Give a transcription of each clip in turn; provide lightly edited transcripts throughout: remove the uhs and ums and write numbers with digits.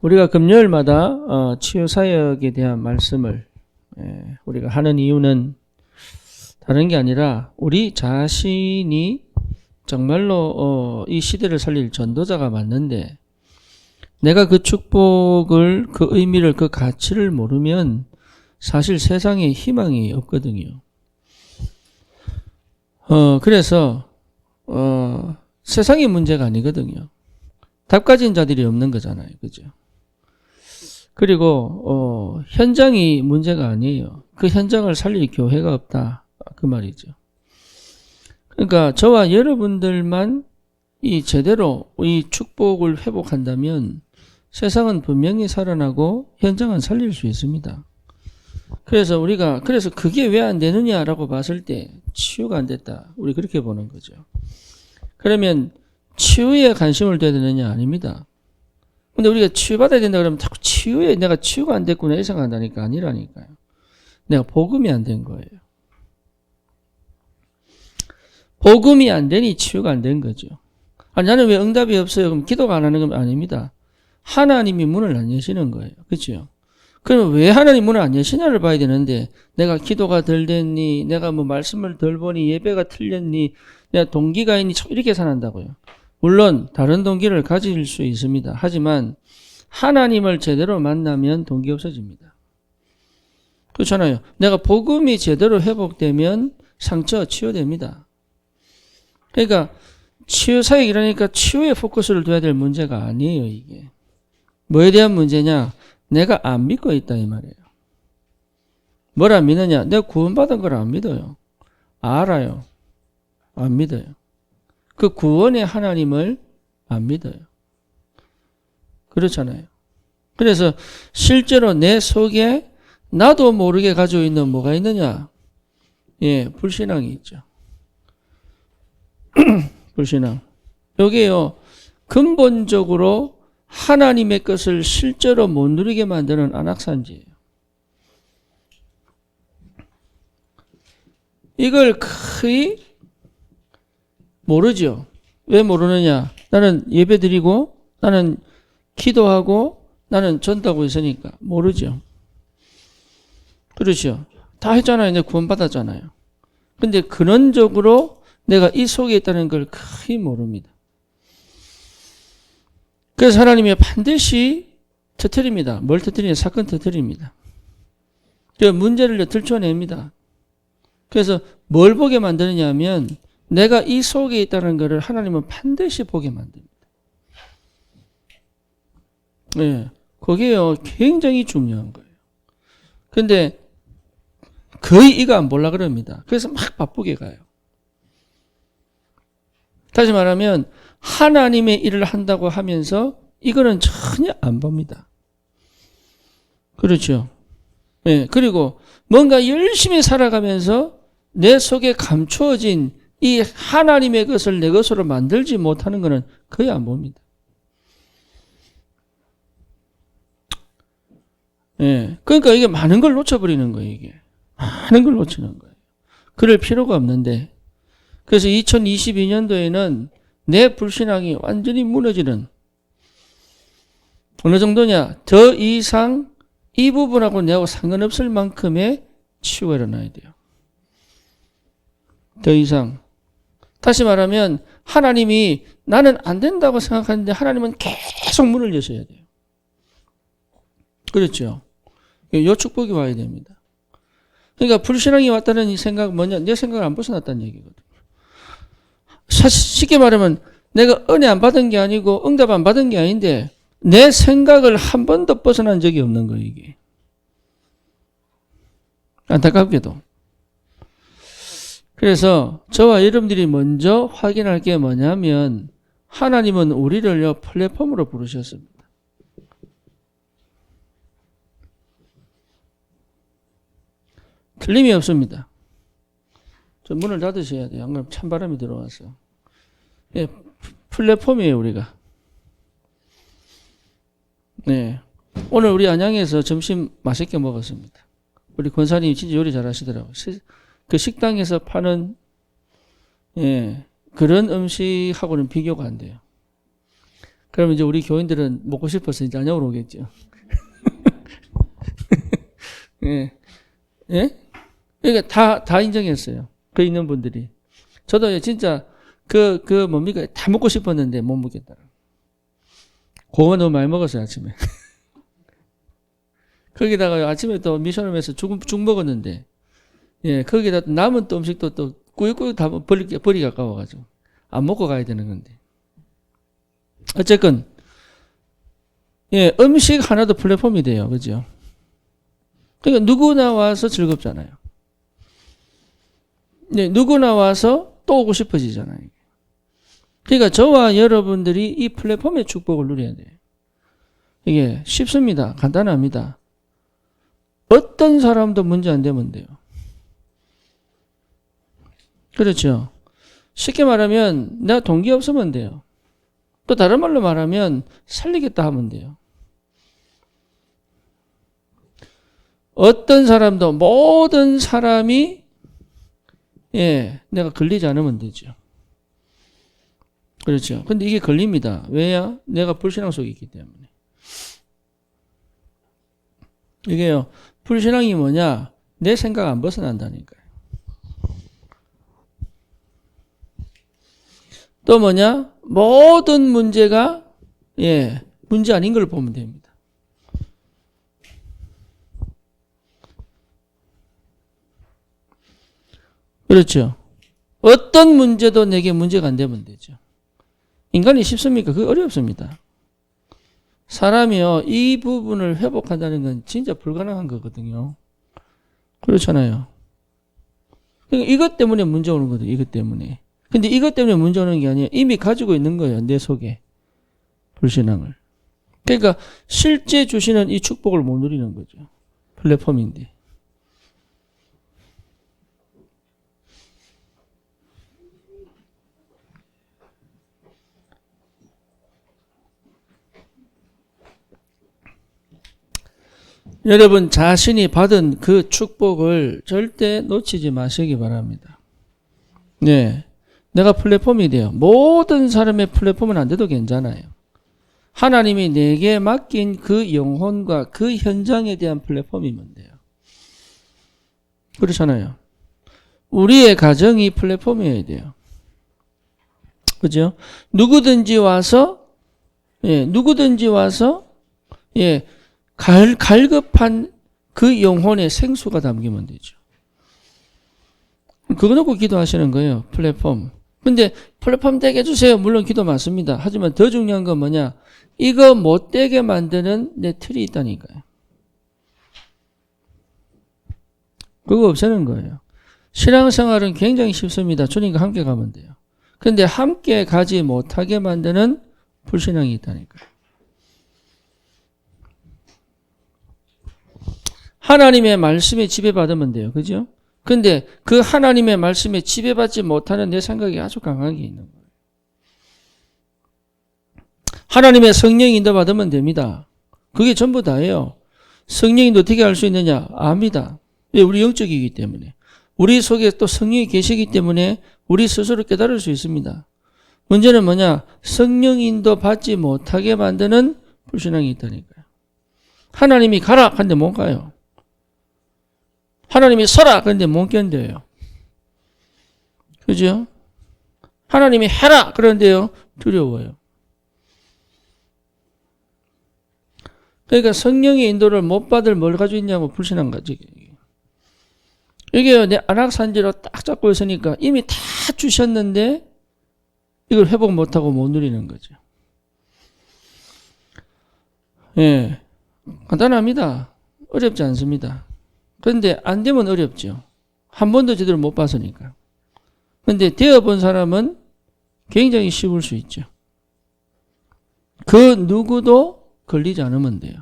우리가 금요일마다 치유사역에 대한 말씀을 우리가 하는 이유는 다른 게 아니라 우리 자신이 정말로 이 시대를 살릴 전도자가 맞는데 내가 그 축복을, 그 의미를, 그 가치를 모르면 사실 세상에 희망이 없거든요. 그래서 세상이 문제가 아니거든요. 답 가진 자들이 없는 거잖아요. 그죠? 그리고 현장이 문제가 아니에요. 그 현장을 살릴 교회가 없다. 그 말이죠. 그러니까 저와 여러분들만 제대로 이 축복을 회복한다면 세상은 분명히 살아나고 현장은 살릴 수 있습니다. 그래서 그게 왜 안 되느냐라고 봤을 때 치유가 안 됐다. 우리 그렇게 보는 거죠. 그러면 치유에 관심을 둬야 되느냐? 아닙니다. 근데 우리가 치유받아야 된다 그러면 자꾸 내가 치유가 안 됐구나 이 생각한다니까. 아니라니까요. 내가 복음이 안 된 거예요. 복음이 안 되니 치유가 안 된 거죠. 나는 왜 응답이 없어요? 그럼 기도가 안 하는 건 아닙니다. 하나님이 문을 안 여시는 거예요. 그렇죠? 그럼 왜 하나님 문을 안 여시냐를 봐야 되는데 내가 기도가 덜 됐니? 내가 뭐 말씀을 덜 보니? 예배가 틀렸니? 내가 동기가 있니? 이렇게 산다고요. 물론 다른 동기를 가질 수 있습니다. 하지만 하나님을 제대로 만나면 동기 없어집니다. 그렇잖아요. 내가 복음이 제대로 회복되면 상처 치유됩니다. 그러니까 치유사역이라니까 치유에 포커스를 둬야 될 문제가 아니에요. 이게 뭐에 대한 문제냐? 내가 안 믿고 있다 이 말이에요. 뭘 안 믿느냐? 내가 구원받은 걸 안 믿어요. 알아요. 안 믿어요. 그 구원의 하나님을 안 믿어요. 그렇잖아요. 그래서 실제로 내 속에 나도 모르게 가지고 있는 뭐가 있느냐? 불신앙이 있죠. 불신앙. 여기에요. 근본적으로 하나님의 것을 실제로 못 누리게 만드는 안악산지예요. 이걸 거의 모르죠. 왜 모르느냐? 나는 예배 드리고 나는 기도하고 나는 전도하고 있으니까 모르죠. 그렇죠. 다 했잖아요. 이제 구원받았잖아요. 근데 근원적으로 내가 이 속에 있다는 걸 거의 모릅니다. 그래서 하나님이 반드시 터뜨립니다. 뭘 터뜨리냐? 사건 터뜨립니다. 그 문제를 들춰냅니다. 그래서 뭘 보게 만드느냐 하면 내가 이 속에 있다는 것을 하나님은 반드시 보게 만듭니다. 그게요 굉장히 중요한 거예요. 근데 거의 이거 안 보려고 그럽니다. 그래서 막 바쁘게 가요. 다시 말하면 하나님의 일을 한다고 하면서 이거는 전혀 안 봅니다. 그렇죠. 그리고 뭔가 열심히 살아가면서 내 속에 감추어진 이 하나님의 것을 내 것으로 만들지 못하는 것은 거의 안 봅니다. 그러니까 이게 많은 걸 놓쳐버리는 거예요, 이게. 많은 걸 놓치는 거예요. 그럴 필요가 없는데. 그래서 2022년도에는 내 불신앙이 완전히 무너지는 어느 정도냐? 더 이상 이 부분하고 내하고 상관없을 만큼의 치유가 일어나야 돼요. 더 이상. 다시 말하면 하나님이 나는 안 된다고 생각하는데 하나님은 계속 문을 여셔야 돼요. 그렇죠? 요 축복이 와야 됩니다. 그러니까 불신앙이 왔다는 이 생각은 뭐냐? 내 생각을 안 벗어났다는 얘기거든요. 쉽게 말하면 내가 은혜 안 받은 게 아니고 응답 안 받은 게 아닌데 내 생각을 한 번도 벗어난 적이 없는 거예요, 이게. 안타깝게도. 그래서 저와 여러분들이 먼저 확인할 게 뭐냐면 하나님은 우리를요 플랫폼으로 부르셨습니다. 틀림이 없습니다. 좀 문을 닫으셔야 돼요. 안 그러면 찬바람이 들어와서. 플랫폼이에요, 우리가. 오늘 우리 안양에서 점심 맛있게 먹었습니다. 우리 권사님이 진짜 요리 잘하시더라고요. 그 식당에서 파는 그런 음식하고는 비교가 안 돼요. 그러면 이제 우리 교인들은 먹고 싶어서 이제 안녕으로 오겠죠. 예. 예? 그러니까 다 인정했어요. 그 있는 분들이. 저도 진짜 뭡니까? 다 먹고 싶었는데 못 먹겠다. 고거 너무 많이 먹었어요, 아침에. 거기다가 아침에 또 미션홈에서 죽 먹었는데, 예, 거기다 남은 또 음식도 또 꾸역꾸역 다 버리기 아까워가지고. 안 먹고 가야 되는 건데. 어쨌건, 예, 음식 하나도 플랫폼이 돼요. 그죠? 그러니까 누구나 와서 즐겁잖아요. 네, 누구나 와서 또 오고 싶어지잖아요. 그러니까 저와 여러분들이 이 플랫폼의 축복을 누려야 돼요. 이게 쉽습니다. 간단합니다. 어떤 사람도 문제 안 되면 돼요. 그렇죠. 쉽게 말하면 내가 동기 없으면 돼요. 또 다른 말로 말하면 살리겠다 하면 돼요. 어떤 사람도 모든 사람이 예, 내가 걸리지 않으면 되죠. 그렇죠. 근데 이게 걸립니다. 왜야? 내가 불신앙 속에 있기 때문에. 이게요, 불신앙이 뭐냐? 내 생각 안 벗어난다니까요. 또 뭐냐? 모든 문제가, 예, 문제 아닌 걸 보면 됩니다. 그렇죠. 어떤 문제도 내게 문제가 안 되면 되죠. 인간이 쉽습니까? 그게 어렵습니다. 사람이요, 이 부분을 회복한다는 건 진짜 불가능한 거거든요. 그렇잖아요. 그러니까 이것 때문에 문제 오는 거죠. 이것 때문에. 근데 이것 때문에 문제 오는 게 아니에요. 이미 가지고 있는 거예요. 내 속에. 불신앙을. 그러니까 실제 주시는 이 축복을 못 누리는 거죠. 플랫폼인데. 여러분 자신이 받은 그 축복을 절대 놓치지 마시기 바랍니다. 네, 내가 플랫폼이 돼요. 모든 사람의 플랫폼은 안 돼도 괜찮아요. 하나님이 내게 맡긴 그 영혼과 그 현장에 대한 플랫폼이면 돼요. 그렇잖아요. 우리의 가정이 플랫폼이어야 돼요. 그죠? 누구든지 와서 예, 갈급한 그 영혼의 생수가 담기면 되죠. 그거 놓고 기도하시는 거예요. 플랫폼. 근데 플랫폼 되게 해주세요. 물론 기도 많습니다. 하지만 더 중요한 건 뭐냐? 이거 못 되게 만드는 내 틀이 있다니까요. 그거 없애는 거예요. 신앙생활은 굉장히 쉽습니다. 주님과 함께 가면 돼요. 근데 함께 가지 못하게 만드는 불신앙이 있다니까요. 하나님의 말씀에 지배받으면 돼요. 그죠? 근데 그 하나님의 말씀에 지배받지 못하는 내 생각이 아주 강하게 있는 거예요. 하나님의 성령 인도받으면 됩니다. 그게 전부 다예요. 성령 인도 어떻게 할 수 있느냐? 압니다. 왜? 우리 영적이기 때문에. 우리 속에 또 성령이 계시기 때문에 우리 스스로 깨달을 수 있습니다. 문제는 뭐냐? 성령 인도 받지 못하게 만드는 불신앙이 있다니까요. 하나님이 가라! 근데 못 가요. 하나님이 서라! 그런데 못 견뎌요. 그죠? 하나님이 해라! 그런데요, 두려워요. 그러니까 성령의 인도를 못 받을 뭘 가지고 있냐고 불신한 거지. 이게 내 안악산지로 딱 잡고 있으니까 이미 다 주셨는데 이걸 회복 못하고 못 누리는 거죠. 예, 간단합니다. 어렵지 않습니다. 그런데 안 되면 어렵죠. 한 번도 제대로 못 봤으니까. 그런데 되어본 사람은 굉장히 쉬울 수 있죠. 그 누구도 걸리지 않으면 돼요.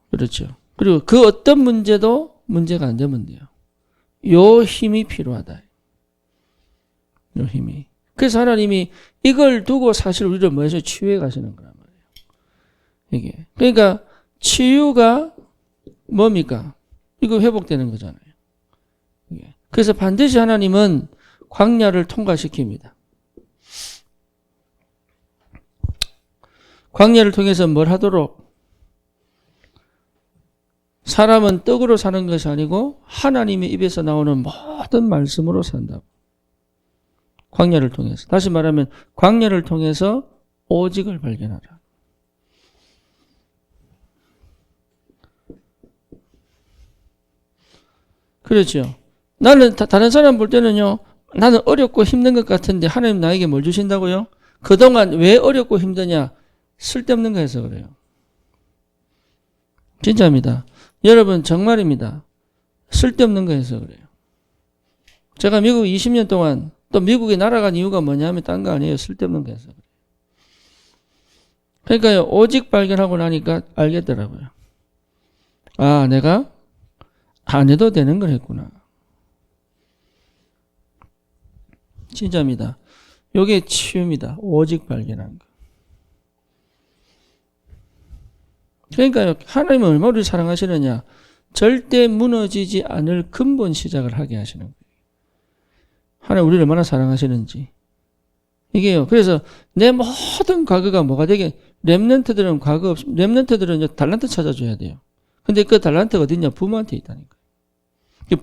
그렇죠. 그리고 그 어떤 문제도 문제가 안 되면 돼요. 요 힘이 필요하다. 요 힘이. 그래서 하나님이 이걸 두고 사실 우리를 뭐해서 치유해 가시는 거란 말이에요. 이게. 그러니까 치유가 뭡니까? 이거 회복되는 거잖아요. 이게. 그래서 반드시 하나님은 광야를 통과시킵니다. 광야를 통해서 뭘 하도록? 사람은 떡으로 사는 것이 아니고 하나님의 입에서 나오는 모든 말씀으로 산다고. 광야를 통해서. 다시 말하면 광야를 통해서 오직을 발견하라. 그렇죠. 나는 다른 사람 볼 때는요. 나는 어렵고 힘든 것 같은데 하나님 나에게 뭘 주신다고요? 그동안 왜 어렵고 힘드냐? 쓸데없는 거 해서 그래요. 진짜입니다. 여러분 정말입니다. 쓸데없는 거 해서 그래요. 제가 미국 20년 동안 또 미국에 날아간 이유가 뭐냐면 딴 거 아니에요. 쓸데없는 거 해서 그래요. 그러니까요. 오직 발견하고 나니까 알겠더라고요. 아, 내가 안 해도 되는 걸 했구나. 진짜입니다. 요게 치유입니다. 오직 발견한 거. 그러니까요. 하나님은 얼마나 우리를 사랑하시느냐. 절대 무너지지 않을 근본 시작을 하게 하시는 거예요. 하나님 우리를 얼마나 사랑하시는지. 이게요. 그래서 내 모든 과거가 뭐가 되게 렘넌트들은 과거 없이 렘넌트들은 달란트 찾아줘야 돼요. 근데 그 달란트가 어딨냐? 부모한테 있다니까요.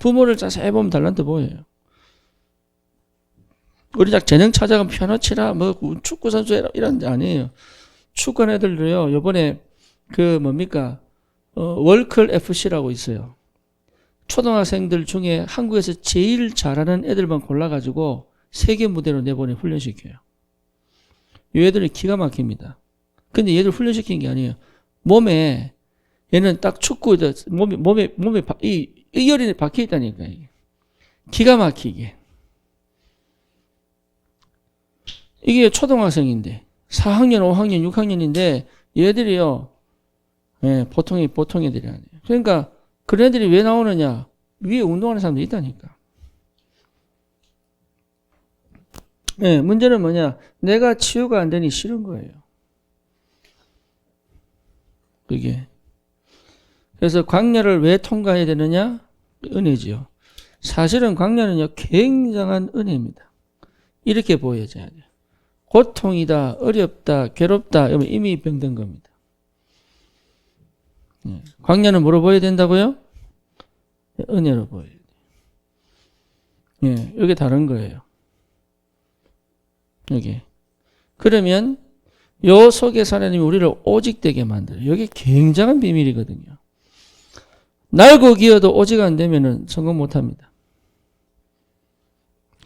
부모를 자세히 보면 달란트 보여요. 우리 재능 찾아가면 피아노 치라, 뭐 축구 선수 해라 이런 데 아니에요. 축구하는 애들도요. 요번에 월클 FC라고 있어요. 초등학생들 중에 한국에서 제일 잘하는 애들만 골라가지고 세계 무대로 내보내 훈련시켜요. 이 애들이 기가 막힙니다. 근데 얘들 훈련시킨 게 아니에요. 몸에 얘는 딱 축구 몸에 이 열이 박혀 있다니까요. 기가 막히게. 이게 초등학생인데 4학년, 5학년, 6학년인데 얘들이요. 예, 보통 애들이 아니에요. 그러니까 그런 애들이 왜 나오느냐? 위에 운동하는 사람들이 있다니까. 예, 문제는 뭐냐? 내가 치유가 안 되니 싫은 거예요. 그게. 그래서 광야를 왜 통과해야 되느냐? 은혜지요. 사실은 광야는요, 굉장한 은혜입니다. 이렇게 보여져야 돼요. 고통이다, 어렵다, 괴롭다, 이러면 이미 병든 겁니다. 광야는 뭐로 보여야 된다고요? 은혜로 보여야 돼요. 예, 이게 다른 거예요. 여기. 그러면 요 속에서 하나님이 우리를 오직되게 만들어요. 이게 굉장한 비밀이거든요. 날고 기어도 오직 안 되면은 성공 못 합니다.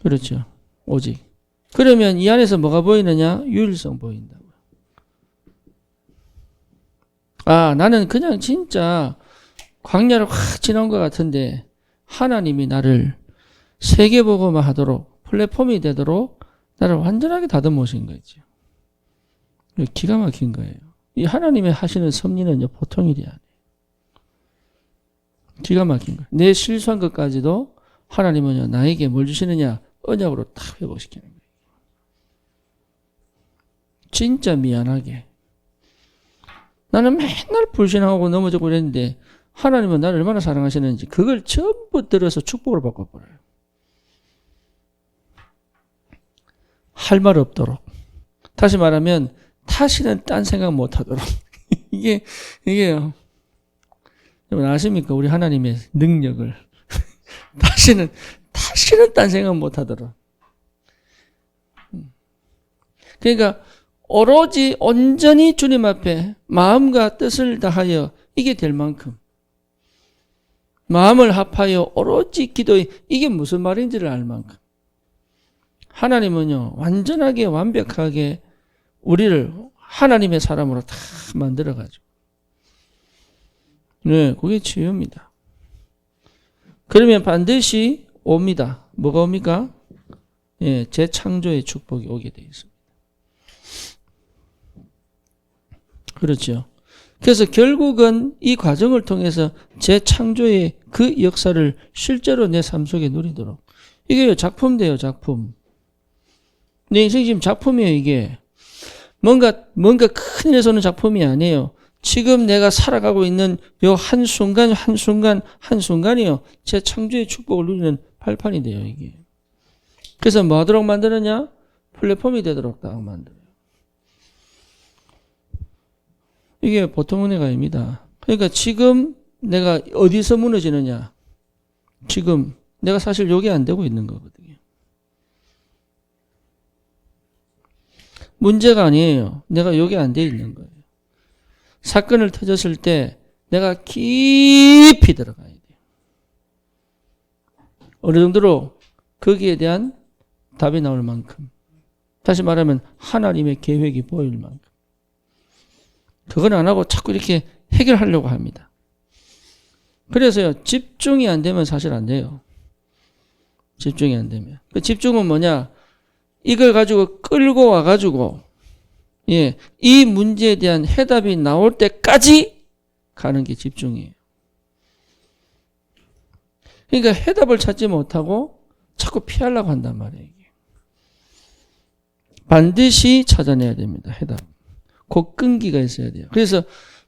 그렇죠. 오직. 그러면 이 안에서 뭐가 보이느냐? 유일성 보인다고요. 아, 나는 그냥 진짜 광야를 확 지나온 것 같은데 하나님이 나를 세계복음화 하도록 플랫폼이 되도록 나를 완전하게 다듬으신 거죠. 기가 막힌 거예요. 이 하나님의 하시는 섭리는요, 보통 일이 아니에요. 기가 막힌 거예요. 내 실수한 것까지도 하나님은요, 나에게 뭘 주시느냐? 언약으로 탁 회복시키는 거예요. 진짜 미안하게. 나는 맨날 불신하고 넘어지고 그랬는데 하나님은 나를 얼마나 사랑하시는지 그걸 전부 들어서 축복을 바꿔버려요. 할 말 없도록. 다시 말하면 다시는 딴 생각 못하도록. 이게요. 여러분 아십니까? 우리 하나님의 능력을. 다시는 딴 생각 못하도록. 그러니까 오로지 온전히 주님 앞에 마음과 뜻을 다하여 이게 될 만큼 마음을 합하여 오로지 기도해 이게 무슨 말인지를 알 만큼 하나님은요 완전하게 완벽하게 우리를 하나님의 사람으로 다 만들어가지고 네, 그게 치유입니다. 그러면 반드시 옵니다. 뭐가 옵니까? 예, 재창조의 축복이 오게 되어 있습니다. 그렇죠. 그래서 결국은 이 과정을 통해서 재창조의 그 역사를 실제로 내 삶 속에 누리도록. 이게 작품 돼요, 작품. 내 인생이 지금 작품이에요, 이게. 뭔가 큰 일에서 오는 작품이 아니에요. 지금 내가 살아가고 있는 요 한순간이요. 재창조의 축복을 누리는 발판이 돼요, 이게. 그래서 뭐 하도록 만드느냐? 플랫폼이 되도록 딱 만들어요. 이게 보통 은혜가 아닙니다. 그러니까 지금 내가 어디서 무너지느냐? 지금 내가 사실 요게 안 되고 있는 거거든요. 문제가 아니에요. 내가 요게 안 돼 있는 거예요. 사건을 터졌을 때 내가 깊이 들어가야 돼요. 어느 정도로 거기에 대한 답이 나올 만큼. 다시 말하면 하나님의 계획이 보일 만큼. 그건 안 하고 자꾸 이렇게 해결하려고 합니다. 그래서요, 집중이 안 되면 사실 안 돼요. 집중이 안 되면. 그 집중은 뭐냐? 이걸 가지고 끌고 와가지고, 예, 이 문제에 대한 해답이 나올 때까지 가는 게 집중이에요. 그러니까 해답을 찾지 못하고 자꾸 피하려고 한단 말이에요. 이게. 반드시 찾아내야 됩니다. 해답. 그 끈기가 있어야 돼요. 그래서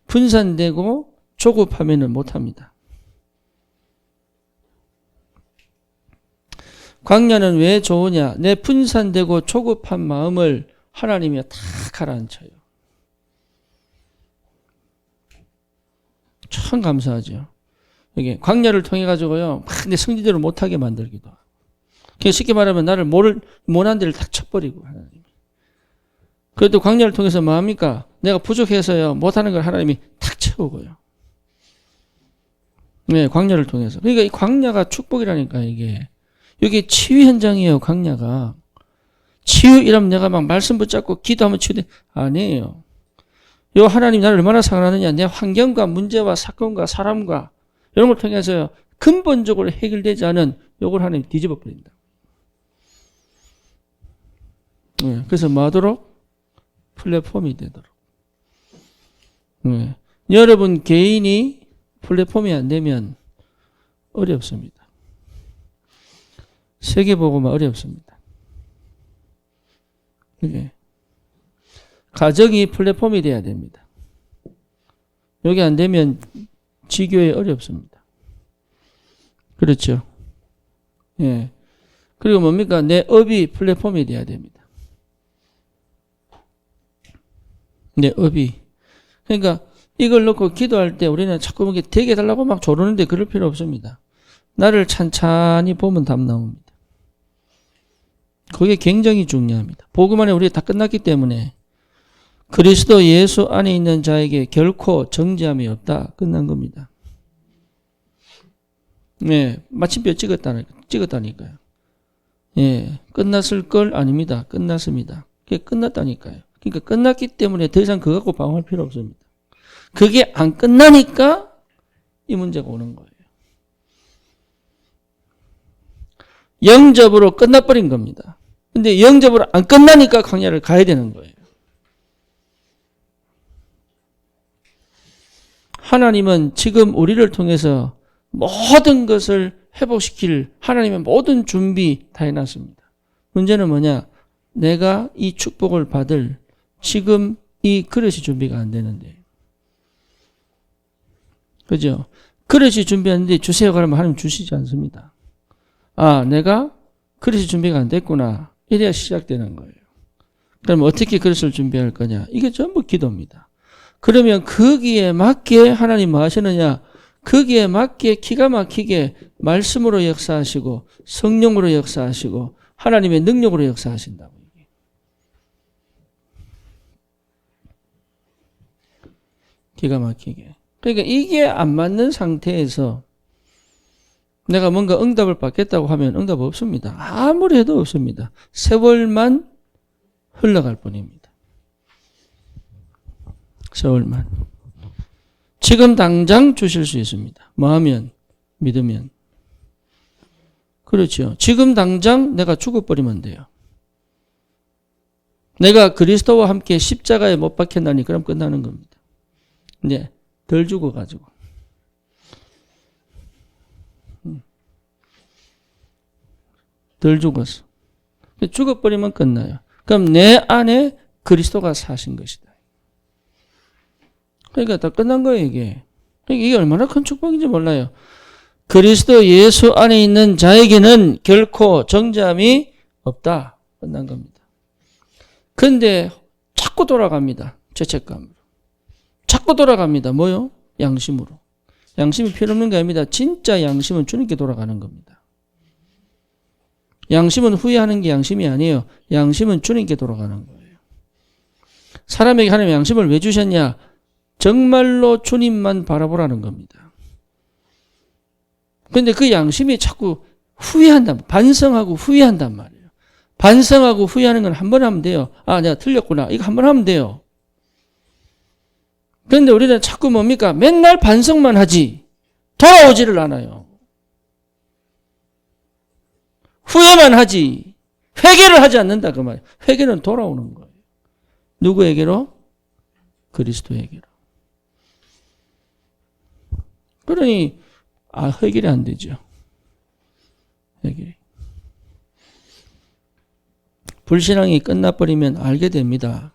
분산되고 조급하면은 못합니다. 광야는 왜 좋으냐? 내 분산되고 조급한 마음을 하나님이 다 가라앉혀요. 참 감사하죠. 이게 광야를 통해 가지고요, 막 내 성질대로 못하게 만들기도 하고. 그냥 쉽게 말하면 나를 못한 데를 탁 쳐버리고 하나님이. 그래도 광야를 통해서 뭐합니까? 내가 부족해서요, 못하는 걸 하나님이 탁 채우고요. 네, 광야를 통해서. 그러니까 이 광야가 축복이라니까, 이게. 여기 치유 현장이에요, 광야가. 치유 이러면 내가 막 말씀 붙잡고 기도하면 치유돼. 아니에요. 요 하나님 나를 얼마나 사랑하느냐. 내 환경과 문제와 사건과 사람과 이런 걸 통해서요, 근본적으로 해결되지 않은 요걸 하나님 뒤집어 버린다. 네, 그래서 뭐 하도록? 플랫폼이 되도록. 네. 여러분 개인이 플랫폼이 안 되면 어렵습니다. 세계보고만 어렵습니다. 이게 가정이 플랫폼이 돼야 됩니다. 여기 안 되면 지교에 어렵습니다. 그렇죠? 예. 그리고 뭡니까? 내 업이 플랫폼이 돼야 됩니다. 내 업이. 그러니까 이걸 놓고 기도할 때 우리는 자꾸 이렇게 되게 해달라고 막 조르는데 그럴 필요 없습니다. 나를 찬찬히 보면 답 나옵니다. 그게 굉장히 중요합니다. 복음 안에 우리가 다 끝났기 때문에 그리스도 예수 안에 있는 자에게 결코 정죄함이 없다. 끝난 겁니다. 네, 마침표 찍었다니까요. 예, 끝났을 걸 아닙니다. 끝났습니다. 그게 끝났다니까요. 그러니까 끝났기 때문에 더 이상 그거 갖고 방어할 필요 없습니다. 그게 안 끝나니까 이 문제가 오는 거예요. 영접으로 끝나버린 겁니다. 근데 영접으로 안 끝나니까 광야를 가야 되는 거예요. 하나님은 지금 우리를 통해서 모든 것을 회복시킬 하나님의 모든 준비 다 해놨습니다. 문제는 뭐냐? 내가 이 축복을 받을 지금 이 그릇이 준비가 안 되는데. 그죠? 그릇이 준비하는데 주세요 그러면 하나님 주시지 않습니다. 아, 내가 그릇이 준비가 안 됐구나. 이래야 시작되는 거예요. 그럼 어떻게 그릇을 준비할 거냐? 이게 전부 기도입니다. 그러면 거기에 맞게 하나님 뭐 하시느냐? 거기에 맞게 기가 막히게 말씀으로 역사하시고 성령으로 역사하시고 하나님의 능력으로 역사하신다고. 기가 막히게. 그러니까 이게 안 맞는 상태에서 내가 뭔가 응답을 받겠다고 하면 응답 없습니다. 아무리 해도 없습니다. 세월만 흘러갈 뿐입니다. 세월만. 지금 당장 주실 수 있습니다. 뭐 하면? 믿으면. 그렇죠. 지금 당장 내가 죽어버리면 돼요. 내가 그리스도와 함께 십자가에 못 박혔나니 그럼 끝나는 겁니다. 이제 덜 죽어가지고. 덜 죽었어. 죽어버리면 끝나요. 그럼 내 안에 그리스도가 사신 것이다. 그러니까 다 끝난 거예요, 이게. 그러니까 이게 얼마나 큰 축복인지 몰라요. 그리스도 예수 안에 있는 자에게는 결코 정죄함이 없다. 끝난 겁니다. 근데 자꾸 돌아갑니다. 죄책감으로. 자꾸 돌아갑니다. 뭐요? 양심으로. 양심이 필요 없는 게 아닙니다. 진짜 양심은 주님께 돌아가는 겁니다. 양심은 후회하는 게 양심이 아니에요. 양심은 주님께 돌아가는 거예요. 사람에게 하나님 양심을 왜 주셨냐? 정말로 주님만 바라보라는 겁니다. 그런데 그 양심이 자꾸 후회한단, 반성하고 후회한단 말이에요. 반성하고 후회하는 건 한 번 하면 돼요. 아, 내가 틀렸구나. 이거 한 번 하면 돼요. 그런데 우리는 자꾸 뭡니까? 맨날 반성만 하지 돌아오지를 않아요. 후회만 하지 회개를 하지 않는다 그 말이에요. 회개는 돌아오는 거예요. 누구에게로? 그리스도에게로. 그러니 해결이 안 되죠. 해결이. 불신앙이 끝나버리면 알게 됩니다.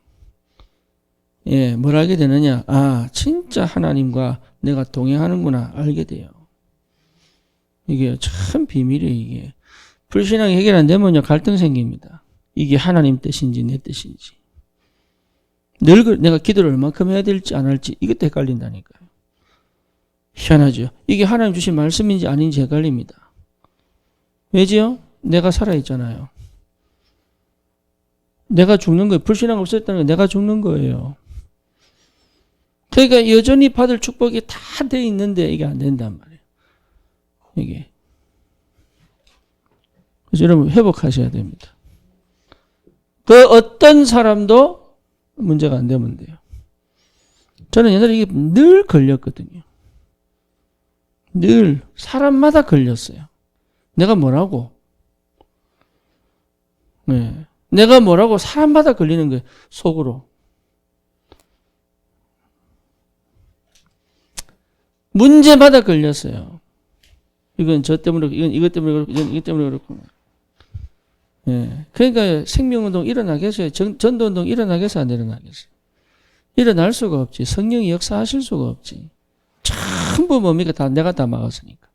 예, 뭘 알게 되느냐? 아, 진짜 하나님과 내가 동행하는구나 알게 돼요. 이게 참 비밀이에요, 이게. 불신앙이 해결 안 되면요, 갈등 생깁니다. 이게 하나님 뜻인지 내 뜻인지. 늘 내가 기도를 얼만큼 해야 될지 안 할지 이것도 헷갈린다니까요. 희한하죠. 이게 하나님 주신 말씀인지 아닌지 헷갈립니다. 왜지요? 내가 살아있잖아요. 내가 죽는 거예요. 불신앙 없었다는 건 내가 죽는 거예요. 그러니까 여전히 받을 축복이 다 돼 있는데 이게 안 된단 말이에요. 이게. 그래서 여러분 회복하셔야 됩니다. 그 어떤 사람도 문제가 안 되면 돼요. 저는 옛날에 이게 늘 걸렸거든요. 늘 사람마다 걸렸어요. 내가 뭐라고? 네. 내가 뭐라고 사람마다 걸리는 거예요. 속으로. 문제마다 걸렸어요. 이건 저 때문에 그렇고, 이건 이것 때문에 그렇고, 이건 이것 때문에 그렇고. 예. 그러니까 생명운동 일어나겠어요? 전도운동 일어나겠어요? 안 일어나겠어요? 일어날 수가 없지. 성령이 역사하실 수가 없지. 전부 뭡니까? 다 내가 다 막았으니까.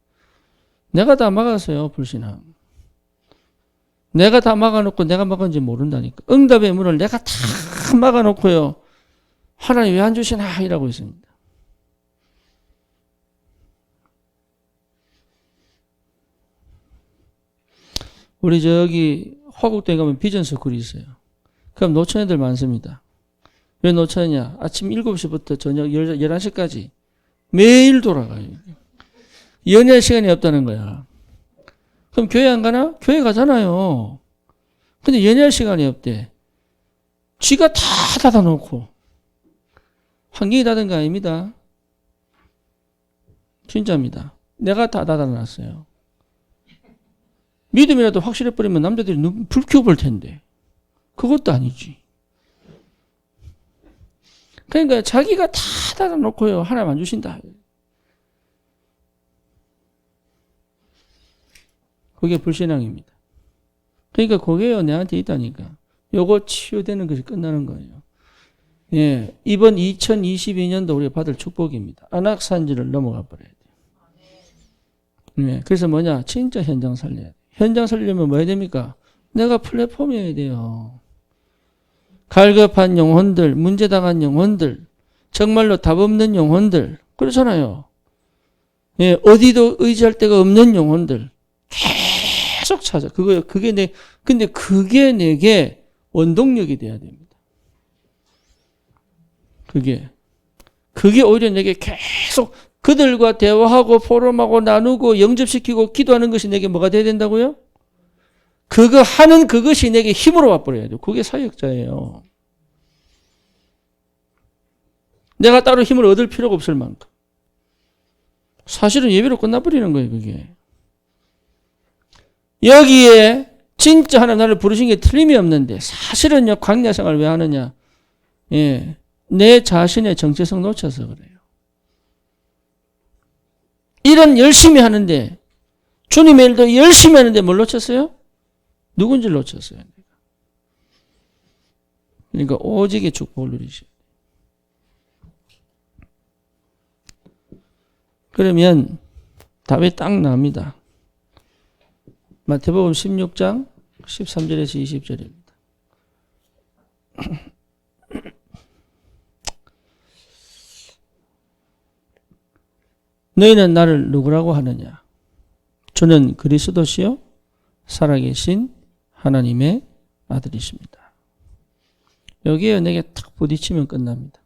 내가 다 막았어요. 불신앙. 내가 다 막아놓고 내가 막은지 모른다니까. 응답의 문을 내가 다 막아놓고요. 하나님 왜 안 주시나? 이라고 있습니다. 우리 저기 화곡동에 가면 비전스쿨이 있어요. 그럼 노천 애들 많습니다. 왜 노천이냐? 아침 7시부터 저녁 11시까지 매일 돌아가요. 연애할 시간이 없다는 거야. 그럼 교회 안 가나? 교회 가잖아요. 근데 연애할 시간이 없대. 쥐가 다 닫아놓고. 환경이 닫은 거 아닙니다. 진짜입니다. 내가 다 닫아놨어요. 믿음이라도 확실해 버리면 남자들이 불 켜볼 텐데. 그것도 아니지. 그러니까 자기가 다 닫아놓고요. 하나님 안 주신다. 그게 불신앙입니다. 그러니까 그게요, 내한테 있다니까. 요거 치유되는 것이 끝나는 거예요. 예, 이번 2022년도 우리가 받을 축복입니다. 안악산지를 넘어가 버려야 돼요. 예, 그래서 뭐냐? 진짜 현장 살려야 돼요. 현장 살려면 뭐 해야 됩니까? 내가 플랫폼이어야 돼요. 갈급한 영혼들, 문제당한 영혼들, 정말로 답 없는 영혼들, 그렇잖아요. 예, 어디도 의지할 데가 없는 영혼들. 계속 찾아. 근데 그게 내게 원동력이 돼야 됩니다. 그게 오히려 내게 계속 그들과 대화하고 포럼하고 나누고 영접시키고 기도하는 것이 내게 뭐가 돼야 된다고요? 그거 하는 그것이 내게 힘으로 와버려야 돼요. 그게 사역자예요. 내가 따로 힘을 얻을 필요가 없을 만큼. 사실은 예배로 끝나버리는 거예요, 그게. 여기에 진짜 하나님 나를 부르신 게 틀림이 없는데 사실은요, 광야 생활을 왜 하느냐? 예, 내 자신의 정체성 놓쳐서 그래요. 일은 열심히 하는데 주님의 일도 열심히 하는데 뭘 놓쳤어요? 누군지를 놓쳤어요. 그러니까 오직의 축복을 누리셔야 돼요. 그러면 답이 딱 나옵니다. 마태복음 16장 13절에서 20절입니다. 너희는 나를 누구라고 하느냐? 저는 그리스도시요 살아계신 하나님의 아들이십니다. 여기에 내게 탁 부딪히면 끝납니다.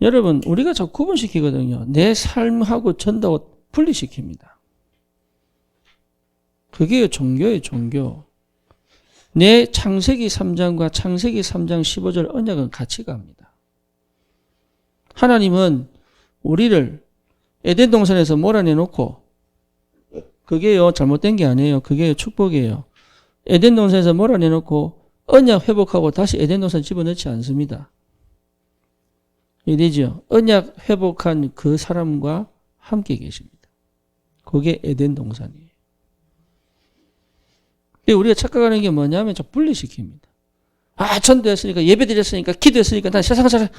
여러분, 우리가 자꾸 구분시키거든요. 내 삶하고 전도하고 분리시킵니다. 그게 종교예요, 종교. 내 창세기 3장과 창세기 3장 15절 언약은 같이 갑니다. 하나님은 우리를 에덴 동산에서 몰아내놓고, 그게요, 잘못된 게 아니에요. 그게 축복이에요. 에덴 동산에서 몰아내놓고 언약 회복하고 다시 에덴 동산 집어넣지 않습니다. 이되죠. 언약 회복한 그 사람과 함께 계십니다. 그게 에덴 동산이에요. 우리가 착각하는 게 뭐냐면 좀 분리시킵니다. 아, 전도했으니까, 예배드렸으니까, 기도했으니까, 난 세상 사람,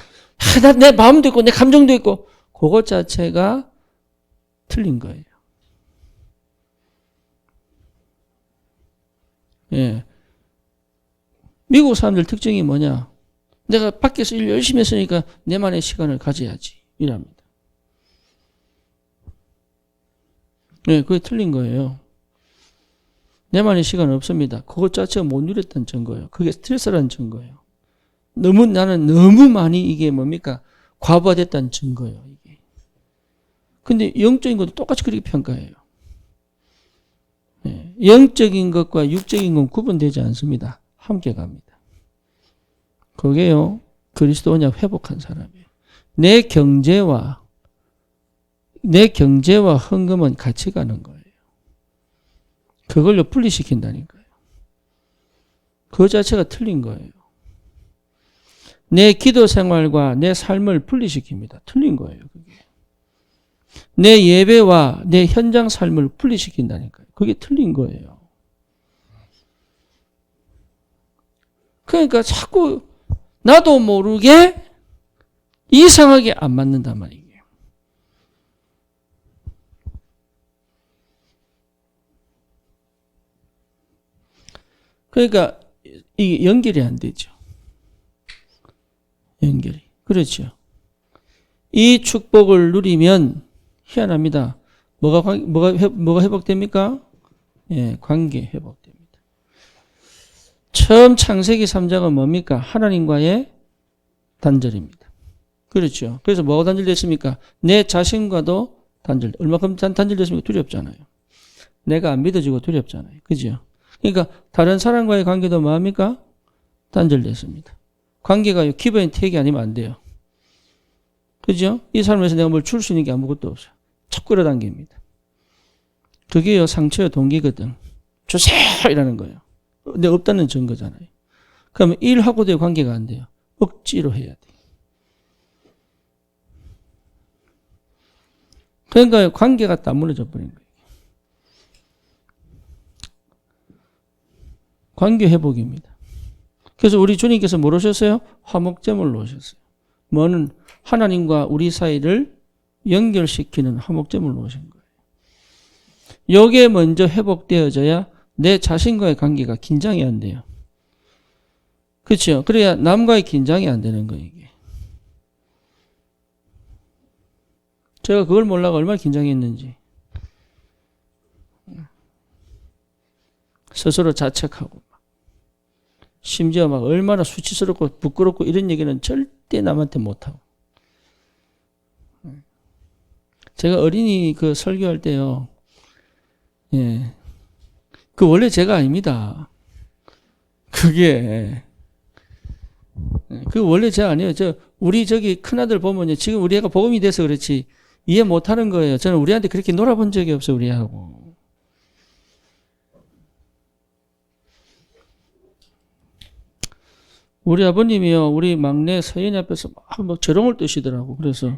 내 마음도 있고, 내 감정도 있고, 그것 자체가 틀린 거예요. 예. 미국 사람들 특징이 뭐냐? 내가 밖에서 일 열심히 했으니까 내만의 시간을 가져야지. 이랍니다. 예, 그게 틀린 거예요. 내만의 시간은 없습니다. 그것 자체가 못 누렸다는 증거예요. 그게 스트레스라는 증거예요. 나는 너무 많이 이게 뭡니까? 과부하됐다는 증거예요, 이게. 근데 영적인 것도 똑같이 그렇게 평가해요. 예, 영적인 것과 육적인 건 구분되지 않습니다. 함께 갑니다. 그게요, 그리스도 언약 회복한 사람이에요. 내 경제와 헌금은 같이 가는 거예요. 그걸로 분리시킨다니까요. 그 자체가 틀린 거예요. 내 기도 생활과 내 삶을 분리시킵니다. 틀린 거예요, 그게. 내 예배와 내 현장 삶을 분리시킨다니까요. 그게 틀린 거예요. 그러니까 자꾸 나도 모르게 이상하게 안 맞는단 말이에요. 그러니까 이게 연결이 안 되죠. 연결이. 그렇죠. 이 축복을 누리면 희한합니다. 뭐가 회복됩니까? 예, 관계 회복됩니다. 처음 창세기 3장은 뭡니까? 하나님과의 단절입니다. 그렇죠. 그래서 뭐가 단절됐습니까? 내 자신과도 얼마큼 단절됐습니까? 두렵잖아요. 내가 안 믿어지고 두렵잖아요. 그죠? 그러니까 다른 사람과의 관계도 뭐합니까? 단절됐습니다. 관계가 give and take이 아니면 안 돼요. 그죠? 이 사람에서 내가 뭘 줄 수 있는 게 아무것도 없어요. 자꾸 끌어당깁니다. 그게요, 상처의 동기거든. 주세요! 이라는 거예요. 근데 없다는 증거잖아요. 그러면 일하고도의 관계가 안 돼요. 억지로 해야 돼. 그러니까 관계가 다 무너져 버린 거예요. 관계 회복입니다. 그래서 우리 주님께서 뭘 오셨어요? 화목제물로 오셨어요. 뭐는 하나님과 우리 사이를 연결시키는 화목제물로 오신 거예요. 여기에 먼저 회복되어져야 내 자신과의 관계가 긴장이 안 돼요. 그렇죠? 그래야 남과의 긴장이 안 되는 거예요, 이게. 제가 그걸 몰라가 얼마나 긴장했는지. 스스로 자책하고, 심지어 막 얼마나 수치스럽고 부끄럽고 이런 얘기는 절대 남한테 못하고. 제가 어린이 그 설교할 때요, 예. 그 원래 제가 아닙니다. 그게. 그 원래 제가 아니에요. 우리 저기 큰아들 보면요. 지금 우리 애가 복음이 돼서 그렇지 이해 못 하는 거예요. 저는 우리한테 그렇게 놀아본 적이 없어요, 우리 애하고. 우리 아버님이요, 우리 막내 서연이 앞에서 막 저롱을 뜨시더라고. 그래서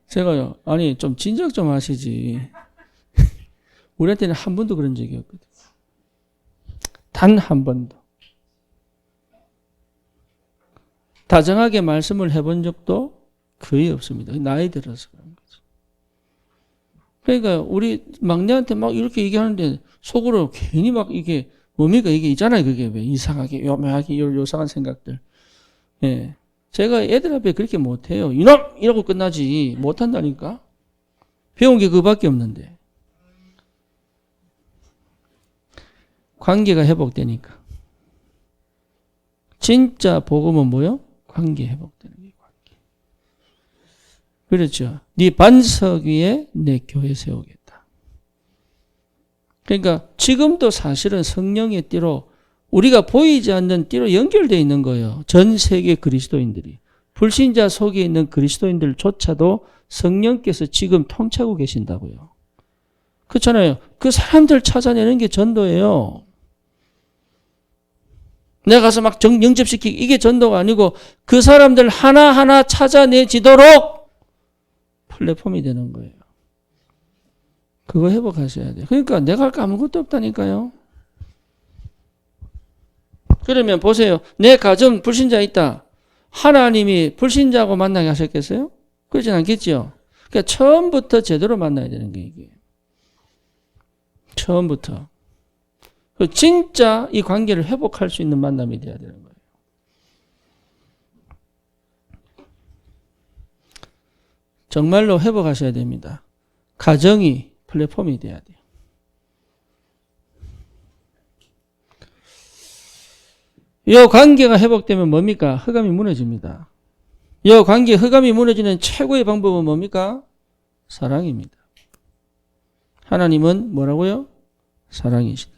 제가요, 아니, 좀 진작 좀 하시지. 우리한테는 한 번도 그런 적이 없거든. 단 한 번도. 다정하게 말씀을 해본 적도 거의 없습니다. 나이 들어서 그런 거죠. 그러니까 우리 막내한테 막 이렇게 얘기하는데 속으로 괜히 막 이게 뭡니까? 이게 있잖아요. 그게 왜 이상하게, 요묘하게, 요상한 생각들. 예. 제가 애들 앞에 그렇게 못해요. 이놈! 이러고 끝나지. 못한다니까. 배운 게 그거밖에 없는데. 관계가 회복되니까. 진짜 복음은 뭐요? 관계 회복되는 게 관계. 그렇죠. 네 반석 위에 내 교회 세우겠다. 그러니까 지금도 사실은 성령의 띠로 우리가 보이지 않는 띠로 연결되어 있는 거예요. 전 세계 그리스도인들이. 불신자 속에 있는 그리스도인들조차도 성령께서 지금 통치하고 계신다고요. 그렇잖아요. 그 사람들 찾아내는 게 전도예요. 내가 가서 막 영접시키기 이게 전도가 아니고 그 사람들 하나하나 찾아내지도록 플랫폼이 되는 거예요. 그거 회복하셔야 돼요. 그러니까 내가 할 거 아무것도 없다니까요. 그러면 보세요. 내 가정 불신자 있다. 하나님이 불신자하고 만나게 하셨겠어요? 그러진 않겠죠. 그러니까 처음부터 제대로 만나야 되는 거예요. 이게. 처음부터. 진짜 이 관계를 회복할 수 있는 만남이 돼야 되는 거예요. 정말로 회복하셔야 됩니다. 가정이 플랫폼이 돼야 돼요. 이 관계가 회복되면 뭡니까? 흑암이 무너집니다. 이 관계 흑암이 무너지는 최고의 방법은 뭡니까? 사랑입니다. 하나님은 뭐라고요? 사랑이시다.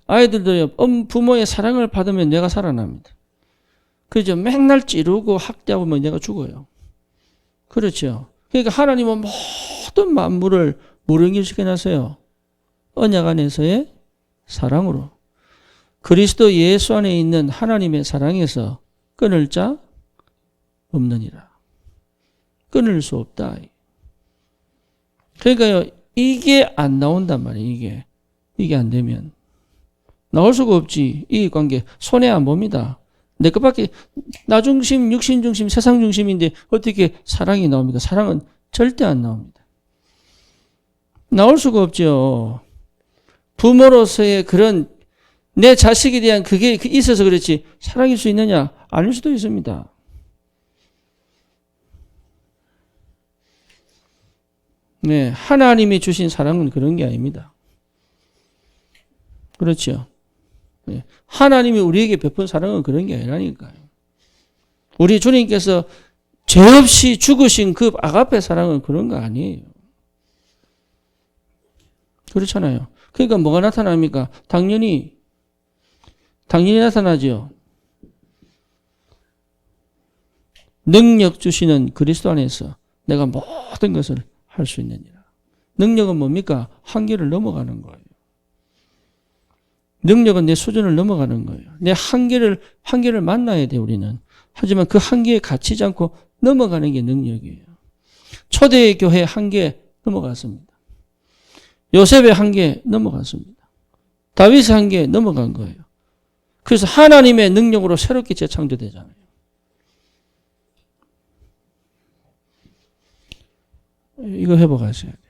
아이들도요, 부모의 사랑을 받으면 내가 살아납니다. 그죠? 맨날 찌르고 학대하고 면 내가 죽어요. 그렇죠? 그러니까 하나님은 모든 만물을 무령일시켜놨어요. 언약 안에서의 사랑으로. 그리스도 예수 안에 있는 하나님의 사랑에서 끊을 자 없느니라. 끊을 수 없다. 그러니까요, 이게 안 나온단 말이에요, 이게 안 되면. 나올 수가 없지. 이 관계. 손해 안 봅니다. 내 것밖에, 나 중심, 육신 중심, 세상 중심인데 어떻게 사랑이 나옵니까? 사랑은 절대 안 나옵니다. 나올 수가 없죠. 부모로서의 그런 내 자식에 대한 그게 있어서 그렇지 사랑일 수 있느냐? 아닐 수도 있습니다. 네, 하나님이 주신 사랑은 그런 게 아닙니다. 그렇죠. 네, 하나님이 우리에게 베푼 사랑은 그런 게 아니라니까요. 우리 주님께서 죄 없이 죽으신 그 아가페 사랑은 그런 거 아니에요. 그렇잖아요. 그러니까 뭐가 나타납니까? 당연히 나타나죠. 능력 주시는 그리스도 안에서 내가 모든 것을 할 수 있느니라. 능력은 뭡니까? 한계를 넘어가는 거예요. 능력은 내 수준을 넘어가는 거예요. 내 한계를 만나야 돼, 우리는. 하지만 그 한계에 갇히지 않고 넘어가는 게 능력이에요. 초대의 교회 한계 넘어갔습니다. 요셉의 한계 넘어갔습니다. 다윗의 한계 넘어간 거예요. 그래서 하나님의 능력으로 새롭게 재창조되잖아요. 이거 회복하셔야 돼요.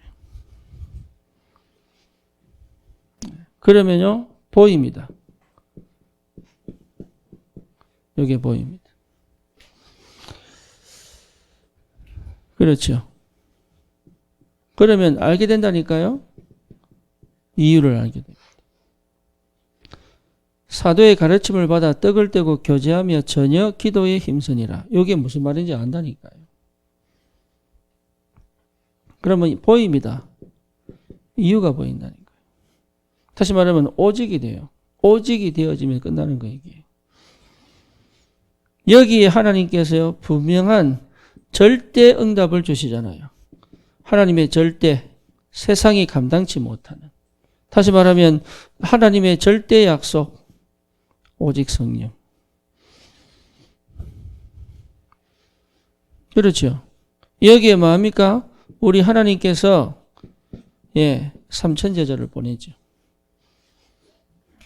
그러면요, 보입니다. 여기에 보입니다. 그렇죠. 그러면 알게 된다니까요. 이유를 알게 됩니다. 사도의 가르침을 받아 떡을 떼고 교제하며 전혀 기도에 힘쓰니라. 이게 무슨 말인지 안다니까요. 그러면 보입니다. 이유가 보인다니까요. 다시 말하면 오직이 돼요. 오직이 되어지면 끝나는 거예요, 이게. 여기에 하나님께서요, 분명한 절대 응답을 주시잖아요. 하나님의 절대, 세상이 감당치 못하는. 다시 말하면 하나님의 절대 약속, 오직 성령. 그렇죠. 여기에 뭐합니까? 우리 하나님께서 삼천제자를 보내죠.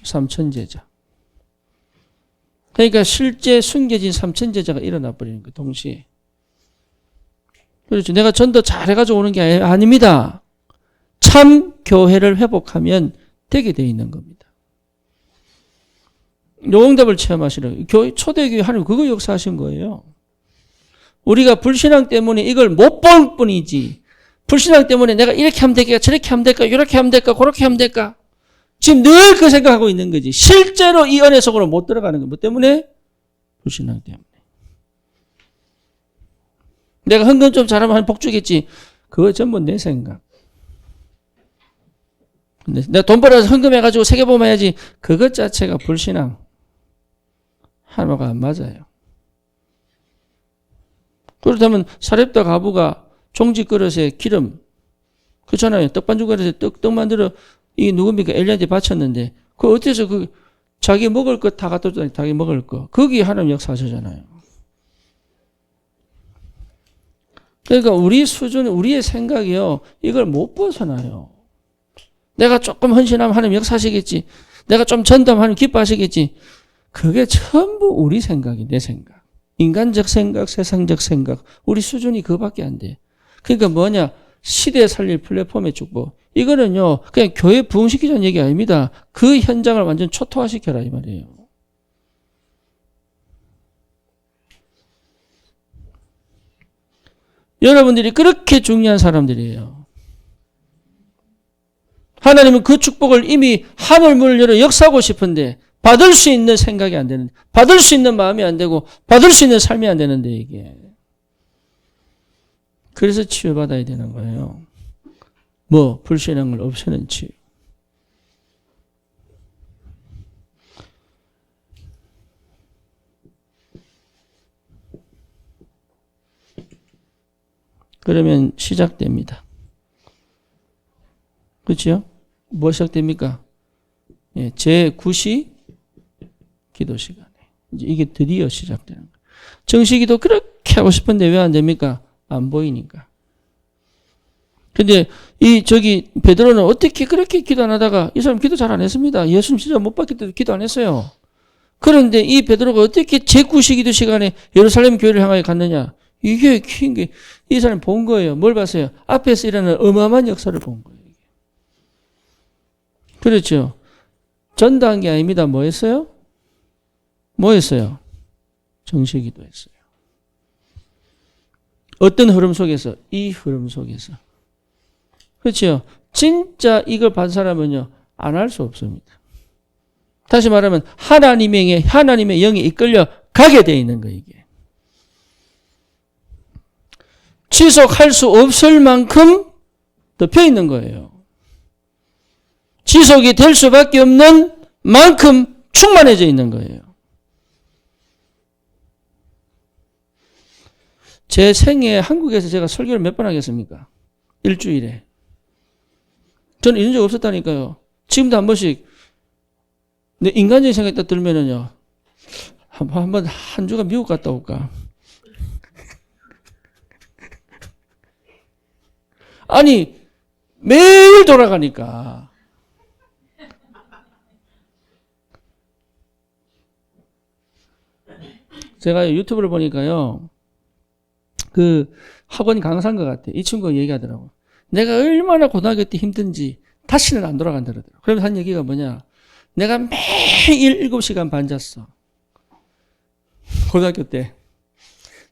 삼천제자. 그러니까 실제 숨겨진 삼천제자가 일어나 버리는 거예요. 동시에. 그렇죠. 내가 전도 잘해가지고 오는 게 아닙니다. 참 교회를 회복하면 되게 돼 있는 겁니다. 노응답을 체험하시라고. 초대교회 하나님 그거 역사하신 거예요. 우리가 불신앙 때문에 이걸 못 볼 뿐이지. 불신앙 때문에 내가 이렇게 하면 될까, 저렇게 하면 될까, 이렇게 하면 될까, 그렇게 하면 될까. 지금 늘 그 생각하고 있는 거지. 실제로 이 은혜 속으로 못 들어가는 거. 뭐 때문에? 불신앙 때문에. 내가 헌금 좀 잘하면 복 주겠지. 그거 전부 내 생각. 근데 내가 돈 벌어서 헌금해가지고 세계보험 해야지. 그것 자체가 불신앙. 하나가 안 맞아요. 그렇다면 사렙다 과부가 종지 그릇에 기름, 그렇잖아요. 떡반죽 그릇에 떡 만들어 이게 누굽니까? 엘리야한테 바쳤는데 그 어때서 그 자기 먹을 것 다 갖다 줬더니 자기 먹을 거 거기 하나님 역사하시잖아요. 그러니까 우리 수준, 우리의 생각이요 이걸 못 벗어나요. 내가 조금 헌신하면 하나님 역사하시겠지. 내가 좀 전담하면 하나님 기뻐하시겠지. 그게 전부 우리 생각이 내 생각. 인간적 생각, 세상적 생각. 우리 수준이 그거밖에 안 돼. 그러니까 뭐냐? 시대에 살릴 플랫폼의 축복. 이거는요, 그냥 교회 부흥시키자는 얘기 아닙니다. 그 현장을 완전 초토화시켜라, 이 말이에요. 여러분들이 그렇게 중요한 사람들이에요. 하나님은 그 축복을 이미 하늘 문을 열어 역사하고 싶은데, 받을 수 있는 생각이 안 되는데, 받을 수 있는 마음이 안 되고, 받을 수 있는 삶이 안 되는데, 이게. 그래서 치유받아야 되는 거예요. 뭐, 불신앙을 없애는 치유. 그러면 시작됩니다. 그렇죠? 뭐 시작됩니까? 예, 제9시 기도 시간에. 이제 이게 드디어 시작되는 거예요. 정시기도 그렇게 하고 싶은데 왜 안 됩니까? 안 보이니까. 근데 베드로는 어떻게 그렇게 기도 안 하다가 이 사람 기도 잘 안 했습니다. 예수님 진짜 못 봤기 때문에 기도 안 했어요. 그런데 이 베드로가 어떻게 제9시 기도 시간에 예루살렘 교회를 향하여 갔느냐? 이게 큰 게, 이 사람이 본 거예요. 뭘 봤어요? 앞에서 일어나는 어마어마한 역사를 본 거예요. 그렇죠. 전도한 게 아닙니다. 뭐 했어요? 뭐 했어요? 정시기도 했어요. 어떤 흐름 속에서? 이 흐름 속에서. 그렇죠. 진짜 이걸 받은 사람은요, 안 할 수 없습니다. 다시 말하면 하나님의 영이 이끌려 가게 돼 있는 거예요, 이게. 지속할 수 없을 만큼 덮여 있는 거예요. 지속이 될 수밖에 없는 만큼 충만해져 있는 거예요. 제 생애에 한국에서 제가 설교를 몇 번 하겠습니까? 일주일에. 저는 이런 적 없었다니까요. 지금도 한 번씩 내 인간적인 생각이 딱 들면은요. 한번 한 주가 미국 갔다 올까? 아니 매일 돌아가니까. 제가 유튜브를 보니까요. 그 학원 강사인 것 같아. 이 친구가 얘기하더라고. 내가 얼마나 고등학교 때 힘든지 다시는 안 돌아간다 그러더라고. 그러면서 한 얘기가 뭐냐. 내가 매일 7시간 반 잤어. 고등학교 때.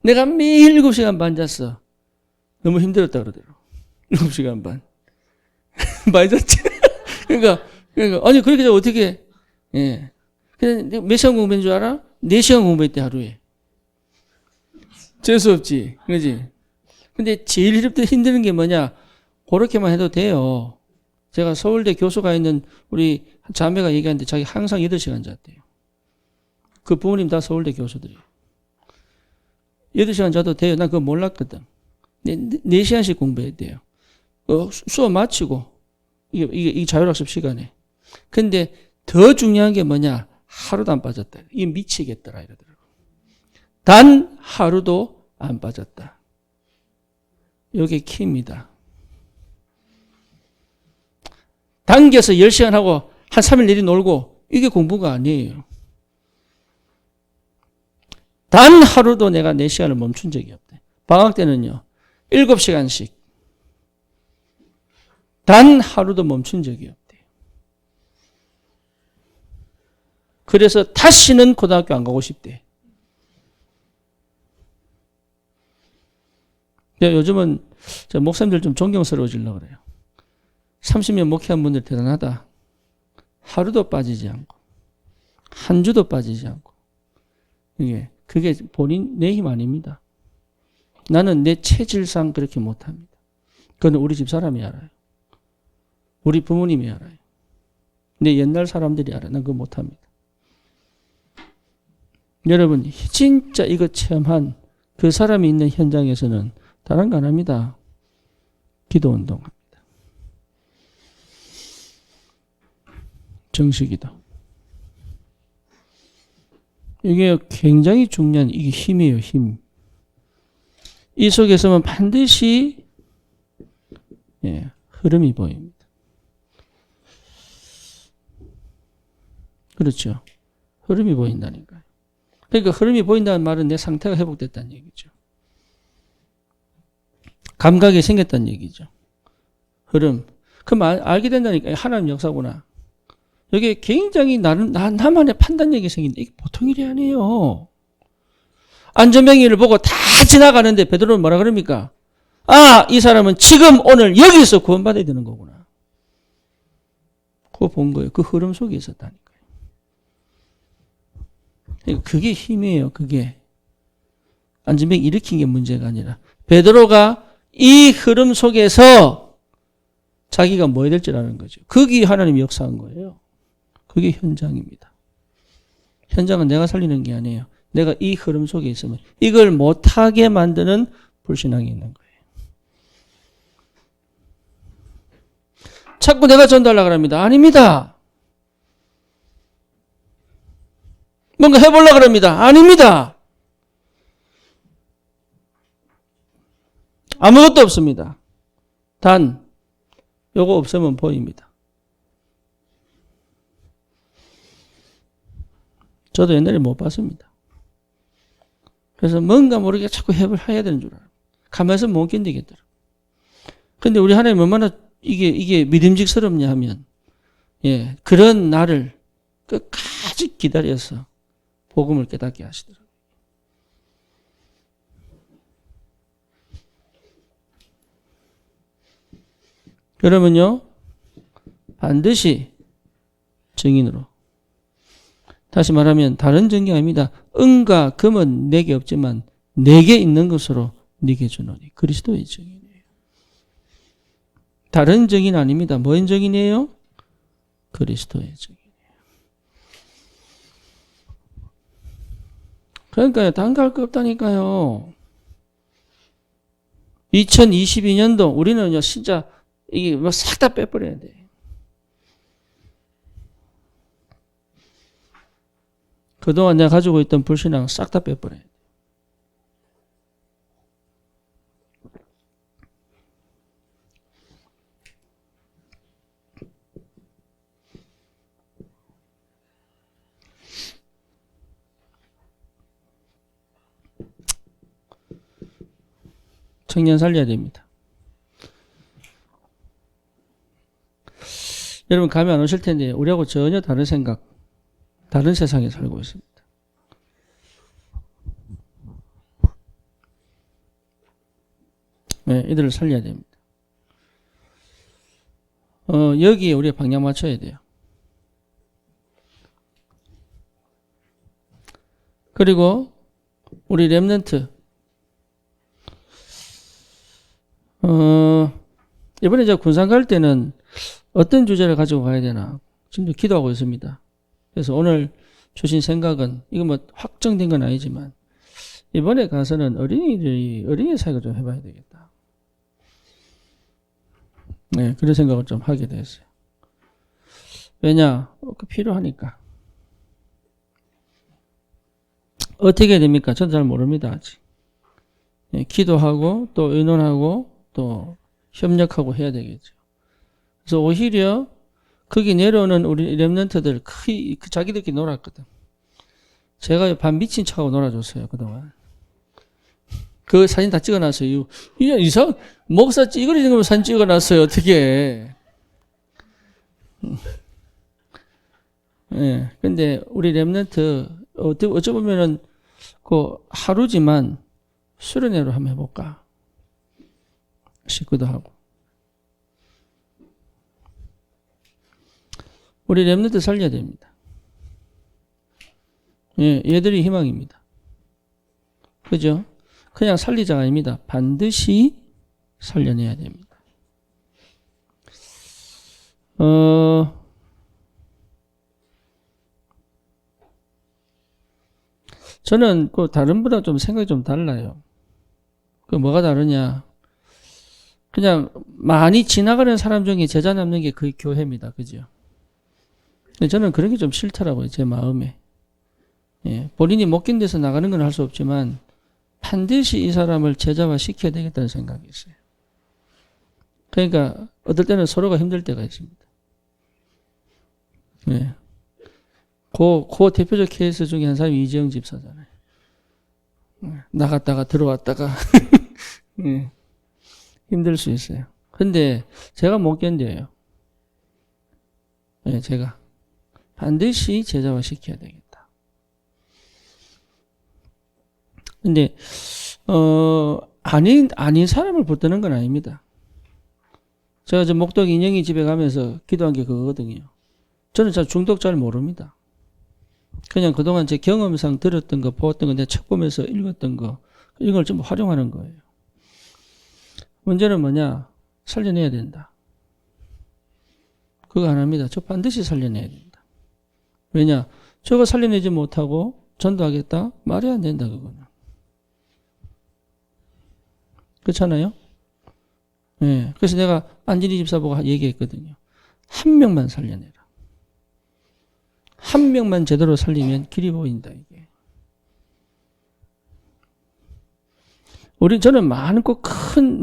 내가 매일 7시간 반 잤어. 너무 힘들었다 그러더라고. 7시간 반. 많이 잤지? 그러니까, 아니, 그렇게 해서 어떻게, 예. 그냥 몇 시간 공부한 줄 알아? 4시간 공부했대, 하루에. 재수 없지. 그지? 근데 제일 힘드는 게 뭐냐? 그렇게만 해도 돼요. 제가 서울대 교수가 있는 우리 자매가 얘기하는데 자기 항상 8시간 잤대요. 그 부모님 다 서울대 교수들이에요. 8시간 자도 돼요. 난 그거 몰랐거든. 4시간씩 공부했대요. 수업 마치고, 이게 자율학습 시간에. 근데 더 중요한 게 뭐냐? 하루도 안 빠졌다. 이게 미치겠더라, 이러더라고. 단 하루도 안 빠졌다. 이게 키입니다. 당겨서 10시간 하고 한 3일 내리 놀고 이게 공부가 아니에요. 단 하루도 내가 4시간을 멈춘 적이 없대. 방학 때는요. 7시간씩. 단 하루도 멈춘 적이 없대요. 그래서 다시는 고등학교 안 가고 싶대. 요즘은 목사님들 좀 존경스러워지려고 그래요. 30년 목회한 분들 대단하다. 하루도 빠지지 않고 한 주도 빠지지 않고. 그게 본인 내 힘 아닙니다. 나는 내 체질상 그렇게 못합니다. 그건 우리 집 사람이 알아요. 우리 부모님이 알아요. 내 옛날 사람들이 알아요. 난 그거 못합니다. 여러분 진짜 이거 체험한 그 사람이 있는 현장에서는 다른 거 안 합니다. 기도운동합니다. 정식이다. 이게 굉장히 중요한 이게 힘이에요. 힘. 이 속에서는 반드시 흐름이 보입니다. 그렇죠. 흐름이 보인다니까요. 그러니까 흐름이 보인다는 말은 내 상태가 회복됐다는 얘기죠. 감각이 생겼다는 얘기죠. 흐름. 그럼 알게 된다니까요. 하나님 역사구나. 여기에 굉장히 나만의 판단력이 생긴다. 이게 보통 일이 아니에요. 안전병기를 보고 다 지나가는데 베드로는 뭐라 그럽니까? 아, 이 사람은 지금 오늘 여기서 구원받아야 되는 거구나. 그거 본 거예요. 그 흐름 속에 있었다니까요. 그게 힘이에요. 그게. 안전병 일으킨 게 문제가 아니라 베드로가 이 흐름 속에서 자기가 뭐 해야 될지 아는 거죠. 그게 하나님이 역사한 거예요. 그게 현장입니다. 현장은 내가 살리는 게 아니에요. 내가 이 흐름 속에 있으면 이걸 못하게 만드는 불신앙이 있는 거예요. 자꾸 내가 전달하려고 합니다. 아닙니다. 뭔가 해보려고 합니다. 아닙니다. 아무것도 없습니다. 단 요거 없으면 보입니다. 저도 옛날에 못 봤습니다. 그래서 뭔가 모르게 자꾸 해야 되는 줄 알아요. 가만히 못 견디겠더라고요. 근데 우리 하나님 얼마나 이게 믿음직스럽냐 하면, 그런 날을 끝까지 기다려서 복음을 깨닫게 하시더라고요. 여러분요, 반드시 증인으로. 다시 말하면 다른 증인이 아닙니다. 은과 금은 내게 없지만 내게 있는 것으로 네게 주노니. 그리스도의 증인이에요. 다른 증인 아닙니다. 뭔 증인이에요? 그리스도의 증인이에요. 그러니까요, 단가할 거 없다니까요. 2022년도 우리는요, 진짜 이게 뭐 싹 다 빼버려야 돼. 그동안 내가 가지고 있던 불신앙 싹 다 빼버려야 돼. 청년 살려야 됩니다. 여러분 감이 안 오실 텐데 우리하고 전혀 다른 생각, 다른 세상에 살고 있습니다. 네, 이들을 살려야 됩니다. 여기에 우리가 방향 맞춰야 돼요. 그리고 우리 렘넌트 이번에 제가 군산 갈 때는 어떤 주제를 가지고 가야 되나 지금도 기도하고 있습니다. 그래서 오늘 주신 생각은 이거 뭐 확정된 건 아니지만 이번에 가서는 어린이 사역을 좀 해봐야 되겠다. 네, 그런 생각을 좀 하게 됐어요. 왜냐? 필요하니까. 어떻게 해야 됩니까? 저도 잘 모릅니다, 아직. 네, 기도하고 또 의논하고 또 협력하고 해야 되겠죠. 그래서 오히려 거기 내려오는 우리 렘넌트들 자기들끼리 놀았거든. 제가 반 미친 척하고 놀아줬어요, 그동안. 그 사진 다 찍어놨어요. 이상 목사 찌그리 정도면 사진 찍어놨어요. 어떻게? 예. 근데 우리 랩런트 어찌 보면은 그 하루지만 수련회로 한번 해볼까 싶기도 하고. 우리 랩런트 살려야 됩니다. 예, 얘들이 희망입니다. 그죠? 그냥 살리자가 아닙니다. 반드시 살려내야 됩니다. 저는 그 다른 분보다 좀 생각이 좀 달라요. 그 뭐가 다르냐? 그냥 많이 지나가는 사람 중에 제자 남는 게 거의 교회입니다. 그죠? 근데 저는 그런 게 좀 싫더라고요. 제 마음에. 예, 본인이 못 견뎌서 나가는 건 할 수 없지만 반드시 이 사람을 제자화 시켜야 되겠다는 생각이 있어요. 그러니까 어떨 때는 서로가 힘들 때가 있습니다. 예. 그 대표적 케이스 중에 한 사람이 이재영 집사잖아요. 나갔다가 들어왔다가 예. 힘들 수 있어요. 근데 제가 못 견뎌요. 예, 제가 반드시 제자화 시켜야 되겠다. 근데 아닌 사람을 붙드는 건 아닙니다. 제가 저 목동 인영이 집에 가면서 기도한 게 그거거든요. 저는 잘 중독 잘 모릅니다. 그냥 그동안 제 경험상 들었던 거, 보았던 거, 내 책 보면서 읽었던 거, 이런 걸 좀 활용하는 거예요. 문제는 뭐냐? 살려내야 된다. 그거 안 합니다. 저 반드시 살려내야 된다. 왜냐? 저거 살려내지 못하고 전도하겠다? 말이 안 된다, 그거는. 그렇잖아요? 예. 그래서 내가 안진희 집사 보고 얘기했거든요. 한 명만 살려내라. 한 명만 제대로 살리면 길이 보인다, 이게. 저는 많고 큰